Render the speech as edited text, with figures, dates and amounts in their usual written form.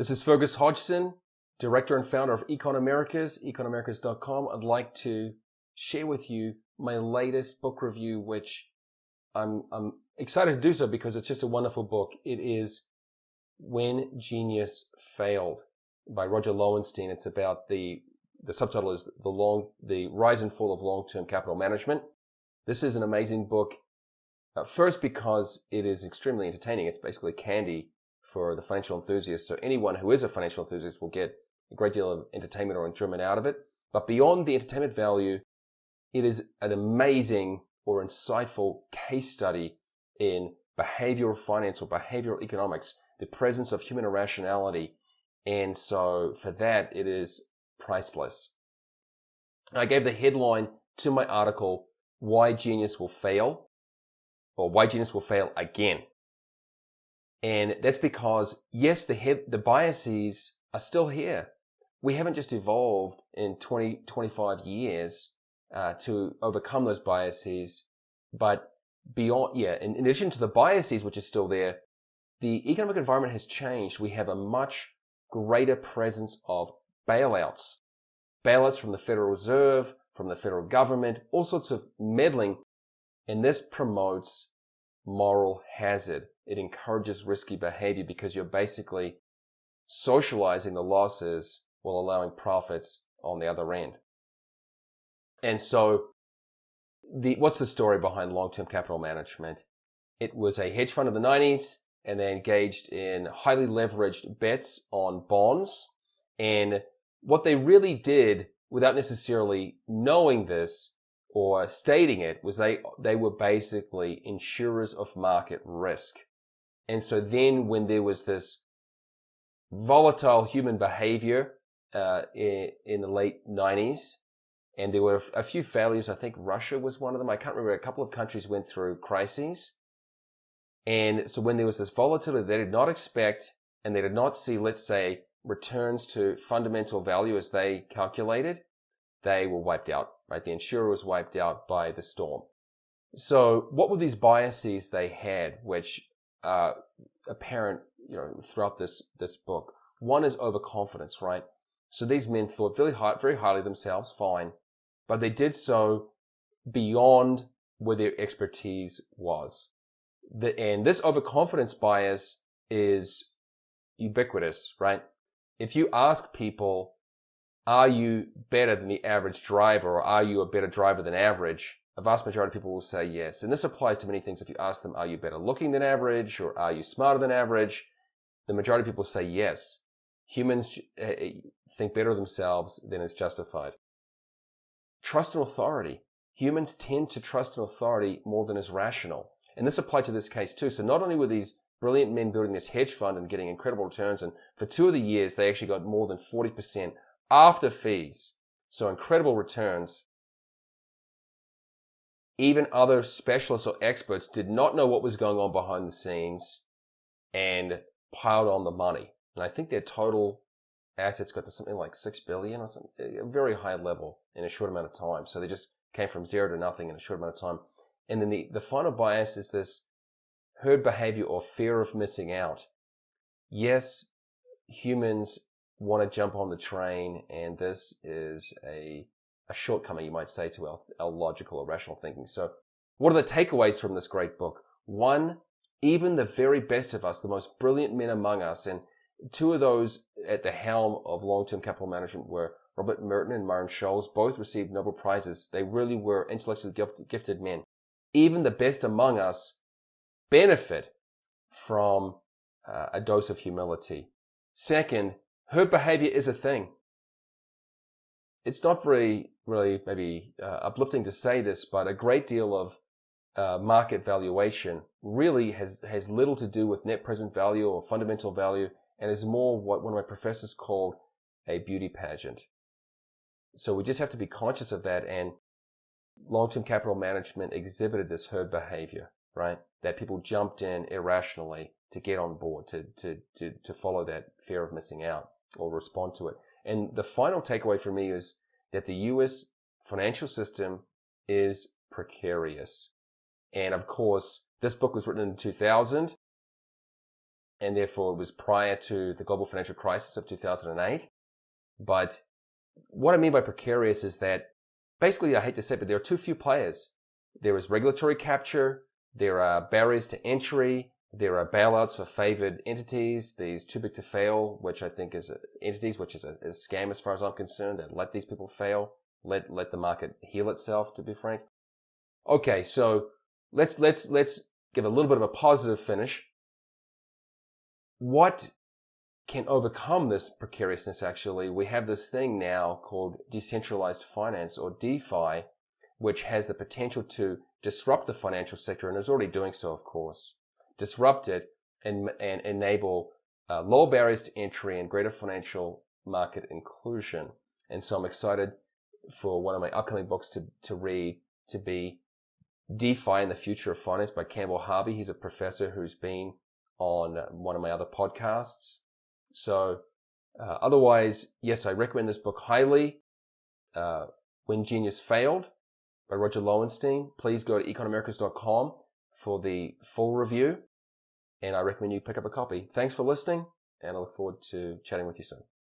This is Fergus Hodgson, director and founder of econamericas.com. I'd like to share with you my latest book review, which I'm excited to do so because it's just a wonderful book. It is When Genius Failed by Roger Lowenstein. It's about the subtitle is the rise and fall of long-term capital management. This is an amazing book. First, because it is extremely entertaining. It's basically candy for the financial enthusiast. So anyone who is a financial enthusiast will get a great deal of entertainment or enjoyment out of it. But beyond the entertainment value, it is an amazing or insightful case study in behavioral finance or behavioral economics, the presence of human irrationality. And so for that, it is priceless. I gave the headline to my article, Why Genius Will Fail, or Why Genius Will Fail Again. And that's because, yes, the biases are still here. We haven't just evolved in 20, 25 years to overcome those biases, but beyond, in addition to the biases which are still there, the economic environment has changed. We have a much greater presence of bailouts. Bailouts from the Federal Reserve, from the federal government, all sorts of meddling, and this promotes moral hazard. It encourages risky behavior because you're basically socializing the losses while allowing profits on the other end. And so what's the story behind long-term capital management? It was a hedge fund in the 90s, and they engaged in highly leveraged bets on bonds. And what they really did, without necessarily knowing this or stating it, was they were basically insurers of market risk. And so then when there was this volatile human behavior in the late 90s, and there were a few failures, I think Russia was one of them. I can't remember. A couple of countries went through crises. And so when there was this volatility they did not expect, and they did not see, let's say, returns to fundamental value as they calculated, they were wiped out, right? The insurer was wiped out by the storm. So what were these biases they had, which are apparent, throughout this book? One is overconfidence, right? So these men thought very highly of themselves, fine, but they did so beyond where their expertise was. And this overconfidence bias is ubiquitous, right? If you ask people, are you better than the average driver, or are you a better driver than average? A vast majority of people will say yes. And this applies to many things. If you ask them, are you better looking than average, or are you smarter than average? The majority of people say yes. Humans think better of themselves than is justified. Trust and authority. Humans tend to trust an authority more than is rational. And this applied to this case too. So not only were these brilliant men building this hedge fund and getting incredible returns, and for 2 of the years, they actually got more than 40% after fees. So incredible returns. Even other specialists or experts did not know what was going on behind the scenes and piled on the money. And I think their total assets got to something like $6 billion or something, a very high level in a short amount of time. So they just came from zero to nothing in a short amount of time. And then the final bias is this herd behavior or fear of missing out. Yes, humans want to jump on the train, and this is a shortcoming, you might say, to our logical or rational thinking. So what are the takeaways from this great book? One, even the very best of us, the most brilliant men among us, and 2 of those at the helm of long-term capital management were Robert Merton and Myron Scholes. Both received Nobel Prizes. They really were intellectually gifted men. Even the best among us benefit from a dose of humility. Second, herd behavior is a thing. It's not very, really, maybe uplifting to say this, but a great deal of market valuation really has little to do with net present value or fundamental value, and is more what one of my professors called a beauty pageant. So we just have to be conscious of that, and long-term capital management exhibited this herd behavior, right? That people jumped in irrationally to get on board, to follow that fear of missing out or respond to it. And the final takeaway for me is that the U.S. financial system is precarious. And of course, this book was written in 2000. and therefore it was prior to the global financial crisis of 2008. But what I mean by precarious is that basically, I hate to say it, but there are too few players. There is regulatory capture, there are barriers to entry, there are bailouts for favored entities, these too big to fail, which I think is entities, which is a scam as far as I'm concerned, that let these people fail, let the market heal itself, to be frank. Okay, so let's give a little bit of a positive finish. What can overcome this precariousness? Actually, we have this thing now called decentralized finance, or DeFi, which has the potential to disrupt the financial sector, and is already doing so, of course. Disrupt it and enable lower barriers to entry and greater financial market inclusion. And so I'm excited for one of my upcoming books to read, to be DeFi and the Future of Finance by Campbell Harvey. He's a professor who's been on one of my other podcasts. So otherwise, yes, I recommend this book highly. When Genius Failed by Roger Lowenstein. Please go to econamericas.com for the full review, and I recommend you pick up a copy. Thanks for listening, and I look forward to chatting with you soon.